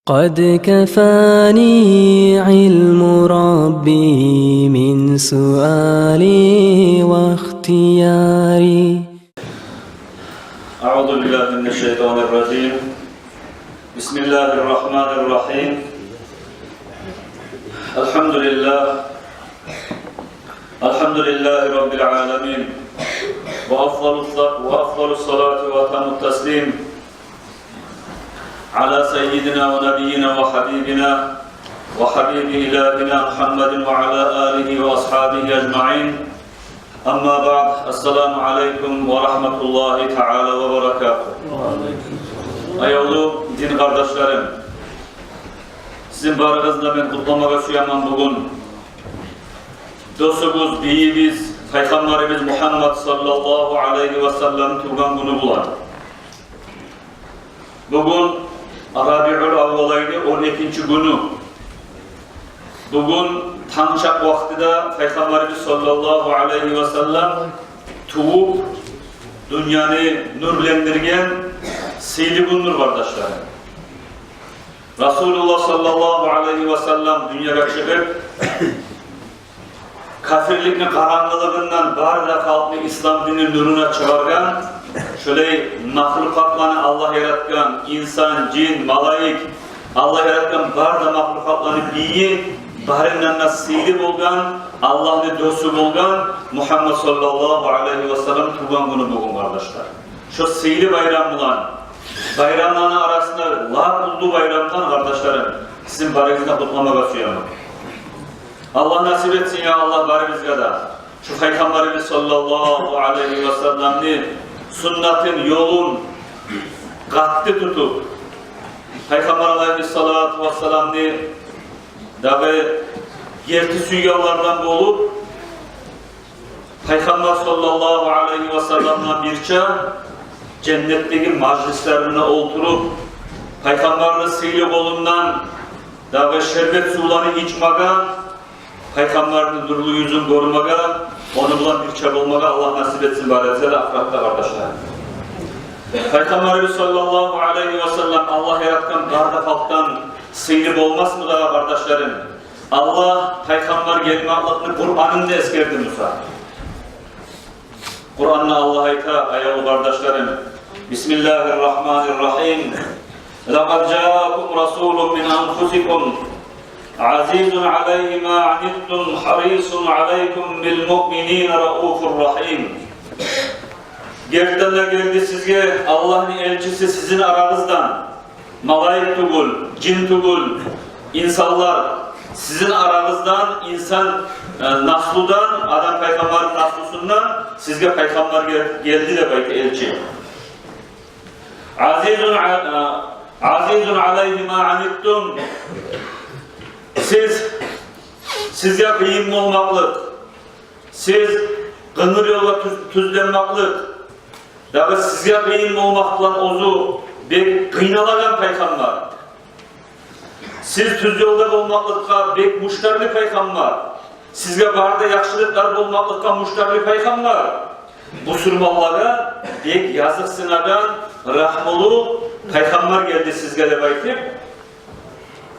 قد كفاني علم ربي من سؤالي واختياري. أعوذ بالله من الشيطان الرجيم. بسم الله الرحمن الرحيم. الحمد لله رب العالمين، وأفضل الصلاة وأتم التسليم على سيدنا ونبينا وحبيب إلهنا محمد وعلى آله وأصحابه أجمعين. أما بعد، السلام عليكم ورحمة الله تعالى وبركاته. Ayollu din kardeşlerim, sizin barınızda ben kutlamaya suyaman bugün dostumuz, beyimiz, Peygamberimiz Muhammed sallallahu aleyhi ve sellem tuğan günü bulan. Bugün Rabi'ül Avval ayının 12. günü. Bugün tançak vaktida Peygamberimiz sallallahu aleyhi ve sellem tuğup dünyanı nurlendirgen seyli günür kardeşlerim. Resulullah sallallahu aleyhi ve sellem dünyaya çıkıp kafirliğinin karanlığından barda kalkını İslam dininin nuruna çıkargan, şöyle mahlukatlarını Allah yaratgan, insan, cin, malayik, Allah yaratgan barda mahlukatlarını biyi, barinden nasili bolgan, Allah'ın dostu bolgan, Muhammed sallallahu aleyhi ve sellem tuğan günü bugün kardeşler. Şu seyli bayram bulan, bayramların arasında la bulduğu bayramdan kardeşlerim, sizin baranızda kutlamaya suyanım. Allah nasip etsin ya Allah barimizde de. Şu Peygamberimiz sallallahu aleyhi ve sellem'ni sünnetin, yolun katlı tutup Peygamber aleyhissalatu vesselam'ni dahi yerti suyganlardan bulup Peygamber sallallahu aleyhi ve sellem'le birçe cennetteki meclislerine oturup Peygamber'in seyli kolundan dahi şerbet sularını içmeye, Peygamber'in nurlu yüzünü korumaya, onu bulan birçe bulmaya Allah nasip etsin bari ahiratta kardeşler. Peygamberimiz sallallahu aleyhi ve sellem Allah yaratkan garda halktan sıyrıp olmaz mı da kardeşlerim? Allah Peygamber gelmeklığını Kur'an'ın eskerdi Musa. Kur'an'la Allah'a ita ayol kardeşlerim. Bismillahirrahmanirrahim. لَقَدْ جَاءَكُمْ رَسُولٌ مِنْ أَنْفُسِكُمْ عَزِيزٌ عَلَيْهِ مَا عَنِتُّمْ حَرِيصٌ عَلَيْكُمْ بِالْمُؤْمِنِينَ رَؤُوفٌ رَحِيمٌ. Gerçekten geldi sizge Allah'ın elçisi sizin aranızdan, malayik tugul, cin tugul, insanlar sizin aranızdan, insan nasludan, adam peygamberin naslusundan sizge peygamber geldi de belki elçi. Azizun aleyhi ma anittum. Sizge kıyım olmaklık, siz kınır yolla tüzlenmaklık, ya sizge kıyım olmakla ozu bek kıynalagan peygamber. Siz tüz yolda olmaklıkta bek muştarlı peygamber. Sizge barda yakşılıklar olmaklıkta muştarlı peygamber. Bu sürmallara bek yazık sınadan rahmolu peygamber geldi sizge de baytip.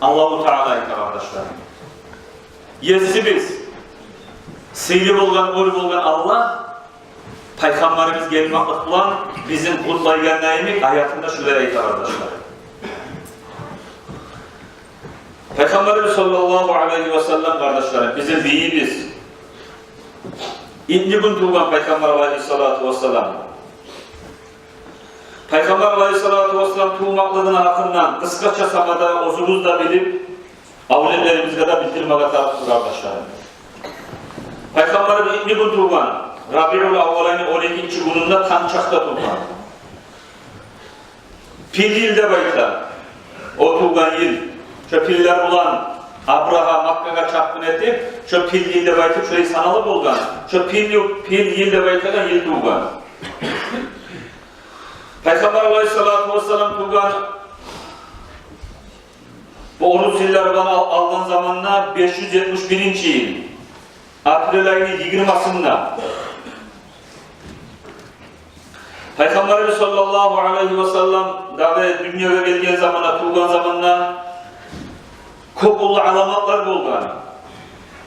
Allah-u Teala'yı kardeşler. Yesi biz, seyri olgan, ölü olgan Allah, Peygamberimiz gelmekle olan bizim kutlayganlayımız hayatında şöyle ey kardeşler. Peygamberimiz sallallahu aleyhi ve sellem kardeşlerim, bizim beyimiz, İnci gün tuğan Peygamber aleyhissalatu vesselam. Peygamber aleyhissalatu vesselam tuğmaklığına hakkından kıskaça samada ozumuz da bilip avlilerimizde de bildirmeye tarafı kardeşlerim. Peygamberimiz İnci gün tuğan Rabi'ül Avval ayının 12. gününde tançakta tuğan. Pil yılda bayta o tuğan yıl şu piller bulan Abraha Makka'ya çapkın etip şu pil yılda bayta şöyle sanalı bulgan şu pil yılda bayta yıl tuğan. Peygamber aleyhissalatu vesselam tuğan bu oruç yılları bana aldığın zamanla 571. yıl April ayının 20'sında Peygamberimiz sallallahu aleyhi ve sellem daha dünyaya geldiği zamana, tuğan zamanla Köpullu alamatlar bolgan.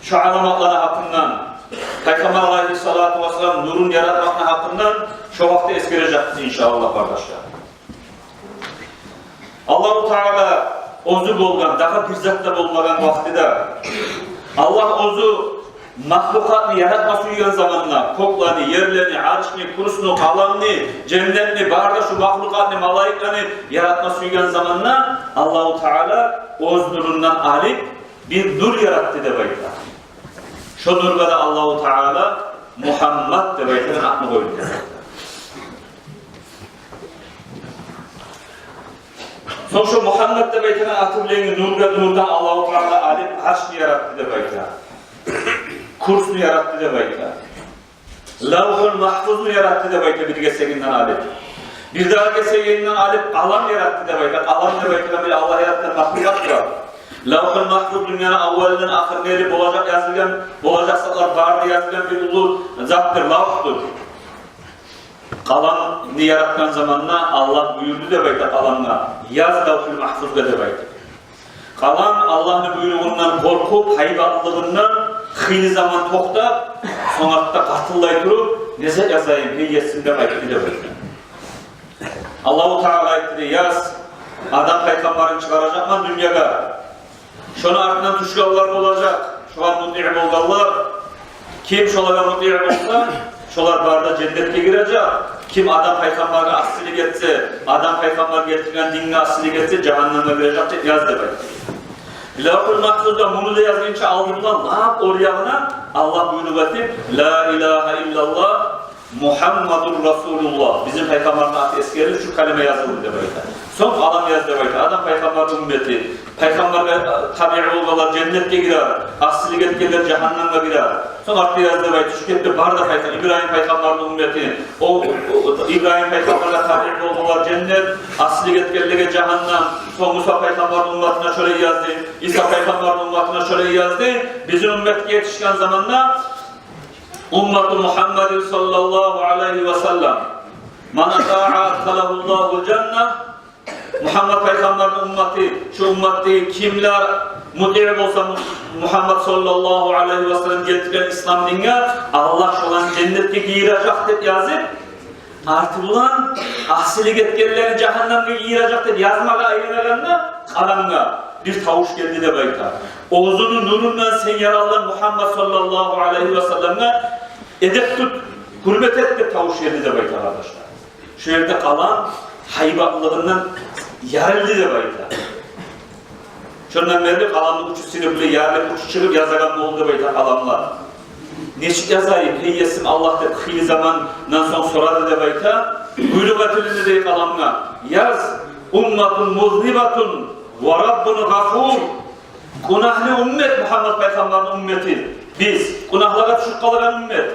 Şu alamatlara hakkından Peygamber Aleyhissalatu vesselam nurun yaratmakına hakkından şu vakti eskereceğiz inşallah kardeşler. Allah-u Teala ozu bolgan, daha bir zatla bolmagan vaktide Allah ozu mahlukatını yaratması uygan zamanla koklarını, yerlerini, arşını, kurusunu, kalanını, cennetini, barda şu mahlukatını, malaikatını yaratması uygan zamanla Allah-u Teala oz nurundan alip bir nur yarattı debayda. Şu nurga da Allah-u Teala Muhammed debayda adını koydu. Son şu Muhammed debayda atılığını nurdan Allah-u Teala alip arşını yarattı debayda. Kursunu yarattı debayda. Lavhul mahfuzunu yarattı debayda bir geseginden alip. Bir daha geseginden alip alam yarattı debayda. Alam debayda bir Allah yarattan mahlukat var. Lavhul mahfuz dünyanın avvalinden ahirleri bolacak yazılgan, bolacak satlar barda yazılgan bir ulu zattır, lavhtur. Kalanını yaratkan zamanla Allah buyurdu debayda kalanına. Yaz lavhul mahfuzda debayda. Kalan Allah'ın buyruğundan korkup, hayvatlığından hıyli zaman toktap, sonratta katıllay durup, neze yazayım, heyyesin debayda debayda. Allah-u Teala etti yaz, adam peygamberini çıkaracak mı dünyada? Şunu ardından tuşgallar olacak, şu an mutlu olgalar. Kim şolara mutlu olsa, şolar barda cennete girecek. Kim adam peygamberine asili getse, adam peygamber getiren dinine asili getse, cehenneme girecek, yaz demek. Lavhul mahfuzda bunu da yazınca aldığımdan laf orayağına Allah buyruğu etip, La ilahe illallah Muhammedur Resulullah. Bizim peygamberin adı eskerir, şu kaleme yazılır demek. Son adam yaz demek. Adam peygamberin ümmeti. Peygamber'e tabi'i olmalar cennette girer. Asli getgeler cehenneme girer. Son artı yaz demek. Şu kette barda peygamber, İbrahim peygamberin ümmeti. O İbrahim peygamber'e tabi'i olmalar cennet. Asli getgelerine cehennem. Son Musa peygamberin ümmetine şöyle yazdı. İsa peygamberin ümmetine şöyle yazdı. Bizim ümmetki yetişken zamanla Ummet-i Muhammed sallallahu aleyhi ve sellem Man ata'a kalahullahu cenneh Muhammed Peygamber'in ümmeti, şu ümmeti kimler mutlu olsa Muhammed sallallahu aleyhi ve sellem getiren İslam dinine Allah şu an cennette girecek diye yazıp artı bulan asili getkenlerini cehennemde girecek diye yazmaya ayırmalarında kalanına bir tavuş geldi de bayta. Oğuzunun nurundan sen yararlan Muhammed sallallahu aleyhi ve sellem'e edep tut, hürmet et de tavuş geldi de bayta arkadaşlar. Şu yerde kalan hayvatlığından yarıldı de bayta. Şundan beri kalanın uçusunu bile yarılıp uçu çıkıp yazagan oldu bayta kalanlar. Neçik yazayım, heyyesim Allah'ta kıyı zamandan sonra soradı de bayta. Buyruk atılını de kalanına. Yaz, ummatun muznibatun ve Rabbun gafur. Günahlı ümmet Muhammed Peygamber'in ümmeti. Biz, günahlara düşük kalan ümmet.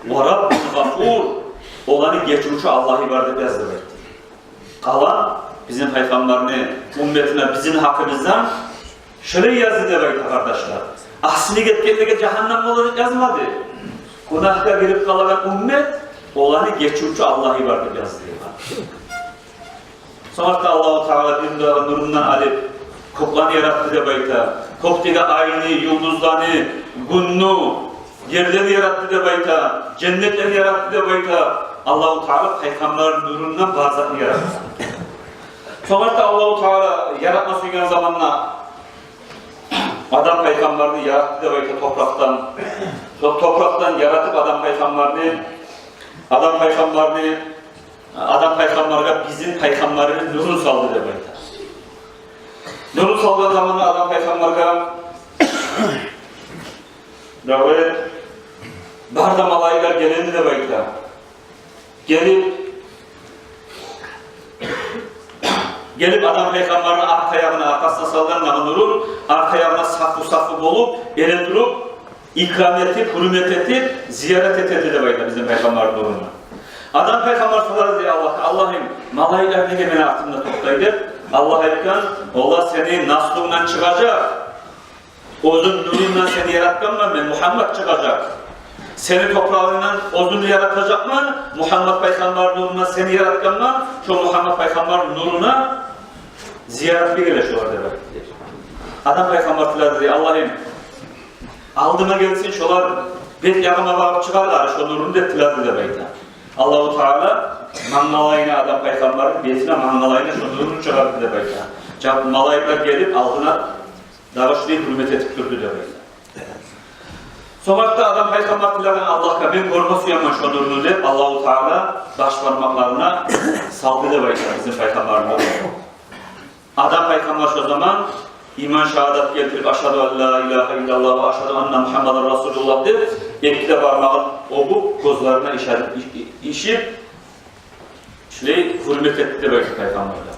Ve Rabbun gafur. Olanı geçmişi Allah'ı ibadet yazdı. Kalan, bizim Peygamber'ine, ümmetine, bizim hakkımızdan şöyle yazdı demek kardeşler. Asli getkenlige cehennem olarak yazmadı. Günahka girip kalan ümmet, olanı geçmişi Allah'ı ibadet yazdı. Sonra da Allah-u Teala bir nurundan alıp koklarını yarattı debayta. Koktiga ayını, yıldızlarını, gününü, yerleri yarattı debayta. Cennetleri yarattı debayta. Allah-u Teala Peygamber nurundan barzatını yarattı. Sonra da Allah-u Teala yaratması uygun zamanla adam peygamberini yarattı debayta topraktan. Topraktan yaratıp adam peygamberine bizim peygamberimiz nurunu saldı debayta. Nurunu saldığı zamanla adam peygamberine böyle barda malaylar geleni debayta. Gelip adam peygamberin arka ayağına, arkasına sallarına nurun, arka ayağına safı bolup, ele durup, ikram etip, hürmet etip, ziyaret et debayta bizim peygamberin nuruna. Adam peygamber sorar diye Allah'ım malaylar ne beni altında toplaydı? Allah etken, Allah seni nasluğundan çıkacak. Ozun nurundan seni yaratkan mı? Muhammed çıkacak. Seni toprağından ozunu yaratacak mı? Muhammed Peygamber nurundan seni yaratkan mı? Şu Muhammed Peygamber nuruna ziyaretli gelişiyor demek. Adam peygamber tiladı Allah'ım aldıma gelsin şolar bet yağıma bakıp çıkarlar şu nurunu da tiladı de beyta. Allah-u Teala mangalayına adam peygamberin betine mangalayına şu nurunu çıkardı de beyta. Cevap malayikler gelip aldına davuşlayıp hürmet etip durdu de beyta. Sonuçta adam peygamber tiladı Allah'a ben korması yaman şu nurunu deyip Allah-u Teala baş parmaklarına saldı de beyta bizim peygamberine. Adam peygamber şu zaman iman şehadet getirip aşhadu en la ilahe illallah ve aşhadu enne Muhammeden Resulullah deyip iki de parmağın obup gözlerine işip şöyle hürmet etti de belki peygamberler.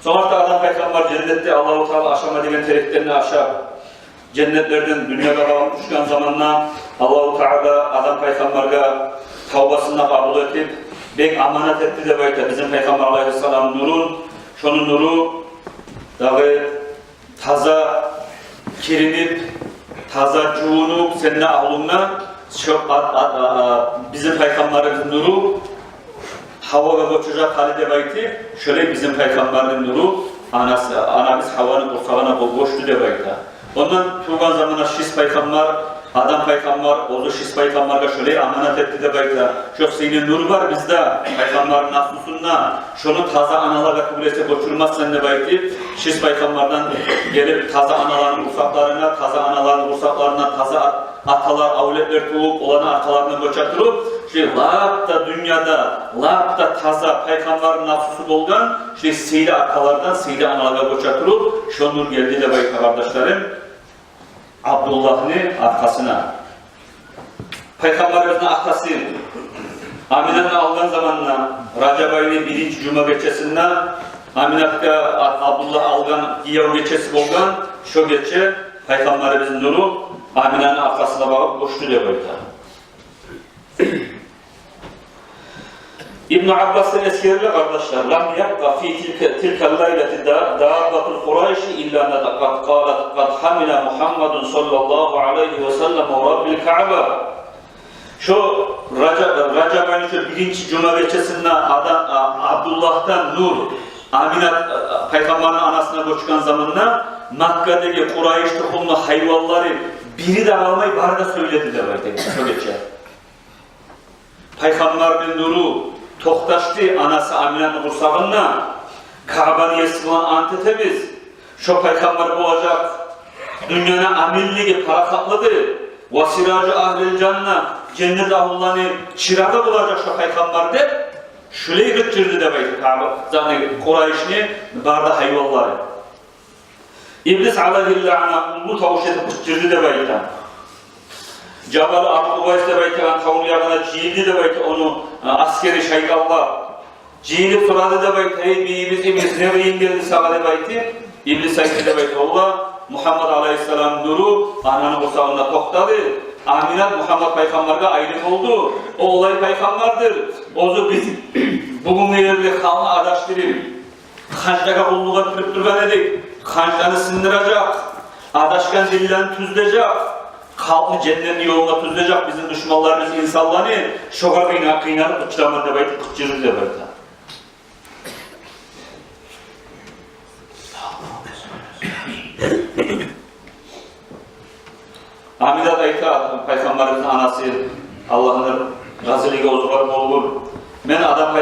Sonra adam peygamber cennette Allah-u Teala aşama diyen tereklerini aşağı cennetlerden dünyada kalan düşken zamanla Allah-u Teala adam peygamberge tavbasına kabul edip bek amanet etti de böyle bizim Peygamber Aleyhisselam nurun şunun nuru dağı taza kirinip taza cuğunup seninle ahlunla bizim Peygamberimizin nuru hava ve boçacak hali de beyti şöyle bizim Peygamberin nuru anamız havanın kursağına boştu de beyti. Ondan tuğan zamana şis peygamber, adam peygamber, ozu şis peygamberge şöyle amanet etti de beyti. Şu senin nur var bizde, peygamberin nasusunna, şunu taza analarla kabul etse boçurmazsan de beyti. Şis peygamberden gelip taza anaların ufaklarına, taza anaların ursaklarına, taza atalar, avletler tuğup, olanı arkalarına boçatırıp, lağıpta dünyada, lağıpta taza peygamberin nasusu bolgan, seyli arkalardan, seyli analarga boçatırıp, şu nur geldi de beyti kardeşlerim. Abdullah'ın arkasına, Peygamberimizin arkası, Amine'nin algan zamanla, Recep ayının 1. Cuma geçesinde, Amine'de Abdullah algan giyav geçesi bolgan, şu geçe, Peygamberimizin nuru, Amine'nin arkasına bakıp boştu diye böyle. İbn Abbas'ın eskilerle kardeşler, "Lam yabqa fi tilka leyleti da'abatul Kureyş illa nadaqat qalat qad hamila Muhammedun sallallahu aleyhi ve sellem Rabbil Ka'be." Şu Recep ayının şu 1. Cuma geçesinde Abdullah'tan nur, Amine Peygamberin anasına koşkan zamanla Mekke'deki Kureyş toplumlu hayvanları biri de kalmayı bari de söyledi de böyle geçer. Peygamberin nuru tohtaştı anası Amine'nin kursağına, Kabe'nin yesilen antetemiz, şu peygamber olacak, dünyanın amilligi parakatlıdı, vasiracı ahlil canna, cennet ahullarını çırağı bulacak şu peygamber de, şöyle gıtçırdı demeyiz Kabe, Kureyş'ni, barda hayvalları. İblis aleyhillâhına ulu tavuş edip gıtçırdı demeyiz. Cabal Abdübays de beyti kavliyagına cihildi de beyti onu askeri şeygallar. Cihilip soradı da beyti ey iblis nereyin geldi sağa de beyti. İblis ayeti de beyti Allah Muhammed Aleyhisselam nuru ananın kursağında toktadı. Aminat Muhammed Peygamber'e ayrılık oldu. O olay Peygamber'dir. Ozu biz bugün yerli kanlı adaştırıp kançlaga kulluğa kırıp durgan edik. Kançlanı sındıracak. Adaşkan dillen tüzleyecek. Kalkı cennetin yoluna tüzleyecek bizim düşmanlarımız insanlarını şoka kıynanıp kıçlamada da bayıp kıçırır da bayıp. Hamidat ayta Peygamberimizin anası Allah'ın razılığı ozuğar bolgur. Men adam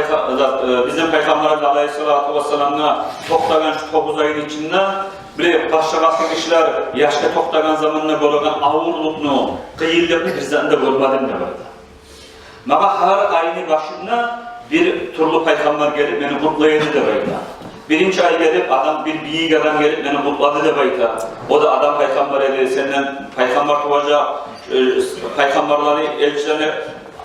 bizim Peygamberimiz Aleyhisselatü Vesselam'na toktagan şu 9 ayın içinde bile başka kişiler yaşta toktagan zamanına görülen ağırlıkını, kıyıllıkını bizden de görmedim de vardı. Ama her ayın başında bir türlü peygamber gelip beni mutlaydı da vardı. Birinci ay gelip adam bir büyük adam gelip beni mutladı da vardı. O da adam peygamber dedi, senden peygamber tuğacak, peygamberleri, elçilerini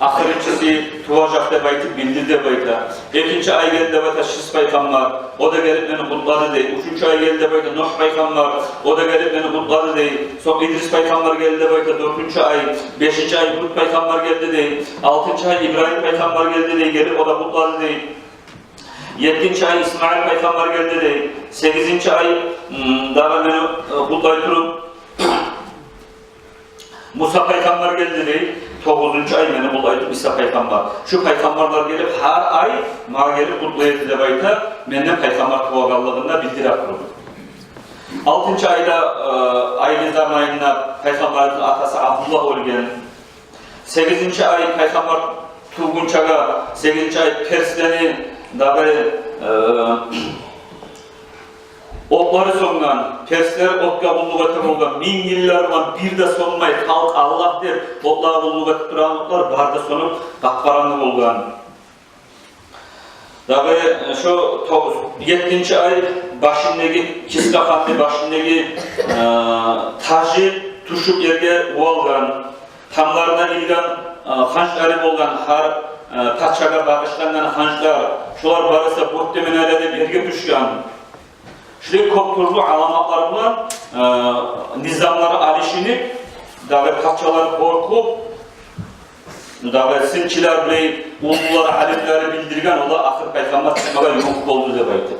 ahirincisi tuğacak da baytı bildi de baytı. İkinci ay geldi de baytı Şis peygamber, o da gelip beni mutladı değil. Üçüncü ay geldi de baytı Nuh peygamber, o da gelip beni mutladı değil. Sonra İdris peygamber geldi de baytı dördüncü ay, beşinci ay Hud peygamber geldi değil. Altıncı ay İbrahim peygamber geldi değil, gelip o da mutladı değil. Yedinci ay İsmail peygamber geldi değil. Sekizinci ay daha beni mutlayıp Musa peygamber geldi değil. 9. ay meni bulaydı İsa peygamber. Şu peygamberler gelip her ay mağa gelip kutlaydı dep ayta, menden peygamber tuğaganlığında bildirap kurdu. 6. ayda Aylizan ayında peygamberin atası Abdullah olgen. 8. ay peygamber tuğgunçaga 8. ay Perslerin dağı otları songan, Persler otga bulluğa tırılgan, 1000 yıllardan bir de sonmay, halk Allah der, otlar bulluğa tıran otlar barda sonup kapkaranlık olgan. Dağı şu 7. ay başındaki, Kiskakanlı başındaki tacı tuşup yerge olgan, tamlarına ilgan hançları olgan, har taçaga bağışlanan hançlar, şular barısa bot demenelerde yerge düşken, şöyle kopturlu alamatlar bulan nizamları alişinip, dağı paçaları korkup, dağı sinçiler bile uluları, alimleri bildirgen, o da ahir peygamber çıkmaga yok oldu dep aytdı.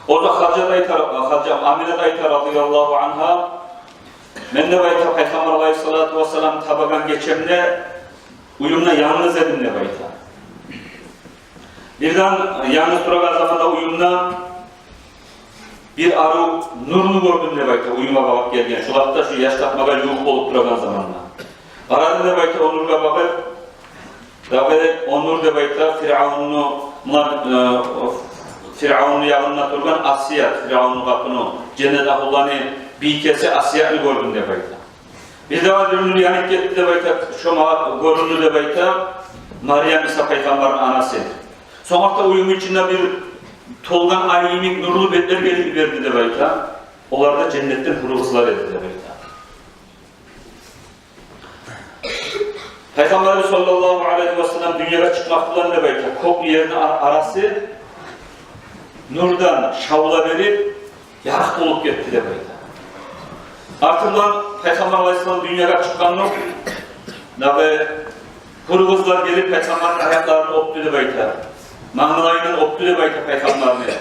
O da Hacca Amine aytar radıyallahu anha, men de bayta Peygamber aleyhissalatu vesselam tabagan geçemde uyumla yalnız edim de bayta. Birden yalnız duragan zamanda uyumla bir arı nurunu gördüm de bayta, uyuma bakıp gelgen. Şulakta şu yaş takmaga yuh olup duragan zamanda. Aradı de bayta o nurga bakıp, dağı o nur de bayta Firavun'un yanına durgan Asya, Firavun'un kapını, cennet ahullani bikesi Asya'nı gördüm de bayta. Bir de var yanık gitti de bayta, şoma göründü de bayta, Meryem İsa Peygamber'in anası. Sonra uyumu içinde bir tolgan ayyimik nurlu betler gelip verdi de bayta. Onlar da cennetten huruflar etti de bayta. Peygamber sallallahu aleyhi ve sellem dünyaya çıkmaktan de bayta. Kok yerinin arası nurdan şavla verip yarak olup gitti de bayta. Artırlan Peygamber aleyhisselam dünyaya çıkanlık ve huruflar gelip Peygamber'in ayaklarını optu de bayta. Mağnalayının optu de bayta Peygamber'ini.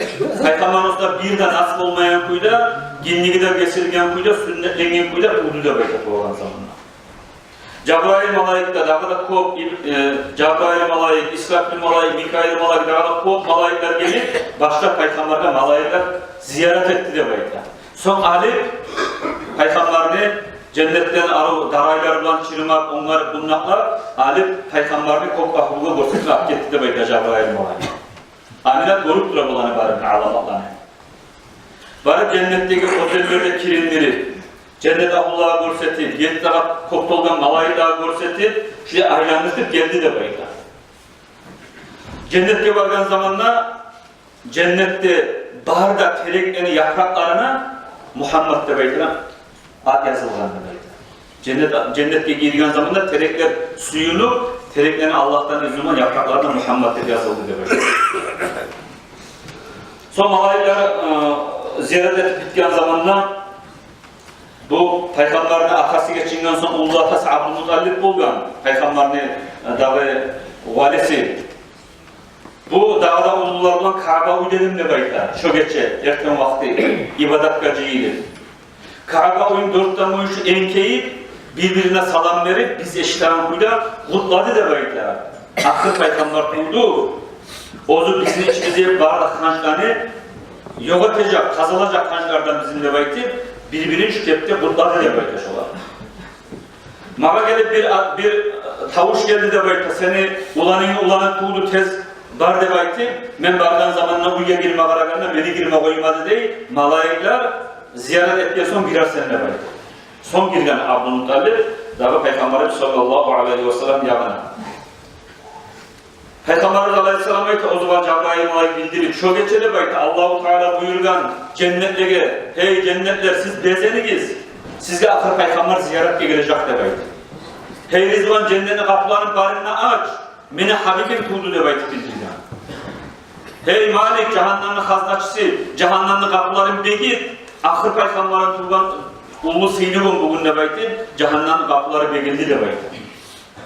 Peygamber'imizde bir de nasıl olmayan kuyda, ginliğinden kesilgen kuyda, sünnetlengen kuyda udu de bayta bu olan zamanla. Cebrail malayikta daha da kop, Cebrail malayik, İsrafil malayik, Mikail malayik, daha da kop malayikler gelip başka peygamberle malayikler ziyaret etti de bayta. Son alip peygamberini cennetten arı daraylar bilen çırmak, onlar bunlarla alip peygamberini kop ahluğa götürüp hak etti de bayta Cebrail malayik. Aminat görüp dura bulanı barın alamatlarını. Barıp cennetteki otellerde kirinleri, cennet Allah'a görsetip, 7 taraf koptolgan malayik'a görsetip, şuraya aylanıştıp geldi de bayta. Cennette vargan zamanla, cennette barda tereklerini, yapraklarına Muhammed de baytına ad yazılgan da bayta. Cennette girgen zamanla terekler suyunu, tereklerini Allah'tan izniyle yapraklarına Muhammed de yazıldı de bayta. Son malayikler ziyaret edip bitken zamanla, bu Peygamber'in atası geçinden sonra ulu atası Abdülmutallib olgan, Peygamber'in dağı valisi. Bu dağda ulular olan Kaaba uydedim de bayta, şu geçe, erken vakti, ibadat gacıydı. Kaaba oyun 4 uyuşu enkeyip, birbirine salam verip, biz eşitlerin kuyda kutladı da bayta. Akıl Peygamber kurdu, ozu bizim içimizde bardak hançlarını yok edecek, kazılacak hançlardan bizim de bayta, birbirin şu kepte kutladı de bayta şolar. Mağa gelip bir tavuş geldi de bayta, seni ulanın tuğdu tez bar de bayta, men bardan zamanla uyga girme karaganda, beni girme koymadı değil, malayikler ziyaret etken son girer seninle bayta. Son girgen Abdülmutallib, dağı Peygamberimiz sallallahu aleyhi ve sellem yağına. Peygamberimiz aleyhisselam ayta, o zaman Cebrail malayik bildirip, şu geçeli bayta, Allah-u Teala buyurgan cennetlere, hey cennetler siz bezenigiz, sizge ahir Peygamber ziyaretke gelecek de bayta. Hey Rizvan cennetin kapılarının barını aç, meni Habibim tuğdu de bayta bildirgan. Hey Malik cehannamın haznatçısı, cehannamın kapılarını begit, ahir Peygamber'in tuğgan ulu sıylığın bugün de bayta, cehannamın kapıları begildi de bayta.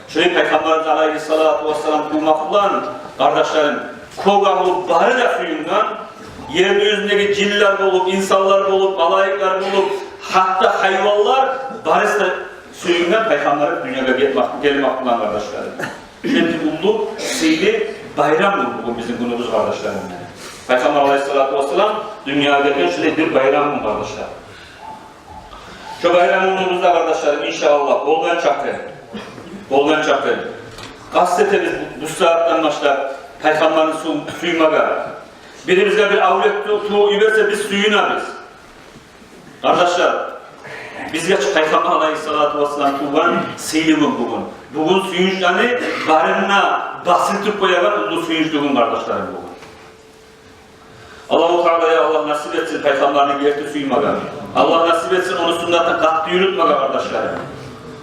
Şöyle Peygamberimiz aleyhissalatu vesselam tuğmakla kardeşlerim, koga bulup, barı da suyundan, yeryüzündeki cinler bulup, insanlar bulup, malayikler bulup, hatta hayvanlar barı da suyundan Peygamber'in dünyaya gelmek bulan kardeşlerim. Şimdi ulu, seyli, bayram mı bugün bizim günümüz kardeşlerim? Peygamber Aleyhisselatü Vesselam dünyaya gelirken şöyle bir bayram mı kardeşler? Şu bayramımızda kardeşlerim inşallah bolgan çaktı. Bolgan çaktı. Gazetemiz bu saatten başlar Peygamber'in suymaga. Birimizde bir avlet tuğu üverse biz suyuna biz. Kardeşler, bizge Peygamber Aleyhisselatü Vesselam tuğan seylimin bugün. Bugün suyunçlarını barınına basıltıp koyagan ulu suyunçluğun kardeşlerim bugün. Allah-u Teala'ya Allah nasip etsin Peygamber'in gerti suymaga. Allah nasip etsin onu sünnetten katlı yürütmega kardeşlerim.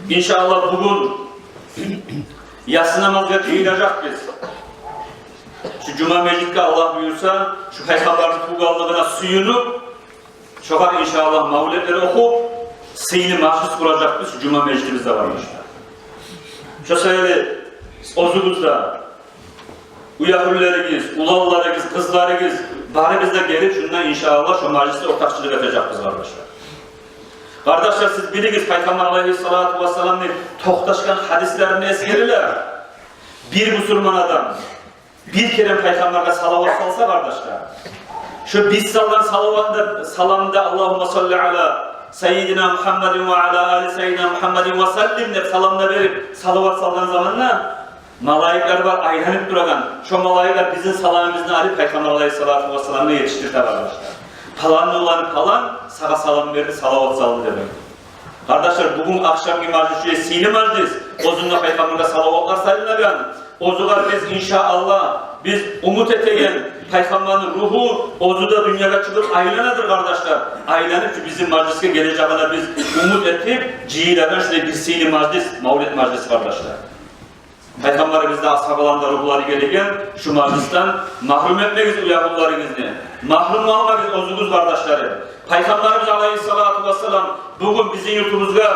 İnşallah bugün yatsı namazga kıyılacak biz. Şu Cuma meclitte Allah buyursa, şu Peygamber'in tuğallığına suyunup, şokar inşallah mavletleri okup, seyli mahsus kuracak biz, şu Cuma meclitimizde varmışlar. Şu sayılı ozumuzda, uyahüllerimiz, ulallarımız, kızlarımız, bari bizde gelip şundan inşallah şu mecliste ortakçılık edecek biz kardeşler. Kardeşler siz biliniz Peygamber Aleyhisselatü Vesselam'ın tohtaşkan hadislerini eskeriler. Bir Müslüman adam bir kere Peygamber'e salavat salsa kardeşler. Şu biz sallan salamda Allahümme salli ala Seyyidina Muhammedin ve ala ali Seyyidina Muhammedin ve sallim de salamda verip salavat sallan zamanla malayikler var aylanıp duragan. Şu malayikler bizim salamımızı alıp Peygamber Aleyhisselatü Vesselam'a yetiştirdi arkadaşlar. Palanlı olanı palan, sağa salam verdi, salavat saldı demek. Kardeşler bugün akşamki meclis, sini meclis, ozunda Peygamber'e salavatlar sayılagan. Ozular biz inşallah, biz umut etegen Peygamber'in ruhu ozuda dünyaya çıkıp aylanadır kardeşler. Aylanıp ki bizim meclise geleceğine biz umut etip cihilerden şöyle bir sini meclis, mevlid meclisi kardeşler. Peygamberimizde ashabalarında ruhları gelirken şu meclisten mahrum etmeyiz uyarılarınızı. Mahrum olmayız ozuguz kardeşlerim. Peygamberimiz Aleyhisselatü Vesselam bugün bizim yurtumuzda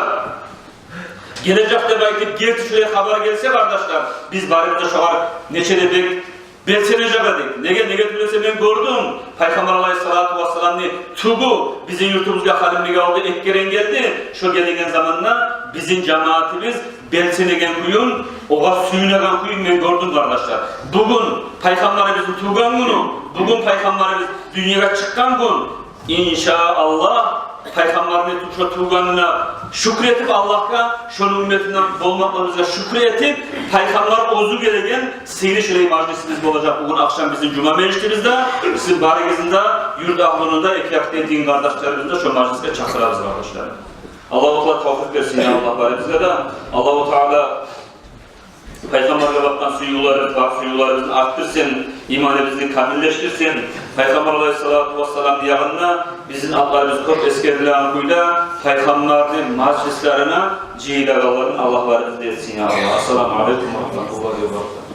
gelecekte belki gerçekten haber gelse kardeşler biz bari bize şoğar neçe dedik belsenecek edik. Nege tülese ben gördüm. Peygamber Aleyhisselatü Vesselam'ın tuğu bizim yurtumuzda halimliğe oldu ekkeren geldi. Şu gelingen zamanla bizim cemaatimiz belsenegen kuyun, oğa suyunagan kuyun ben gördüm kardeşler. Bugün Peygamberimizin tuğan günü, bugün Peygamberimiz dünyaya çıkan gün inşallah Peygamberin şu tuğanına şükretip Allah'a, şunun ümmetinden olmaklarımıza şükretip Peygamber ozu gelegen seyri şirey meclisimiz olacak bugün akşam bizim Cuma meclisimizde, sizin barigizinde, yurt ahlununda, ekyak dediğin kardeşlerimizde şu meclisine çakırarız kardeşlerim. Allah-u Teala tavfik versin ya Allah barigizde de, Allah-u Teala Peygamber'e baktan suyularımızı arttırsın, imanımızı kamilleştirsin. Peygamber Aleyhisselatü Vesselam diyarında bizim atlarımız çok eskerilen kuyla Peygamber'in meclislerine cihiler Allah'ın Allah varız desin ya Allah. Esselamu Aleyküm ve Rahmetullahi ve Berekatuhu.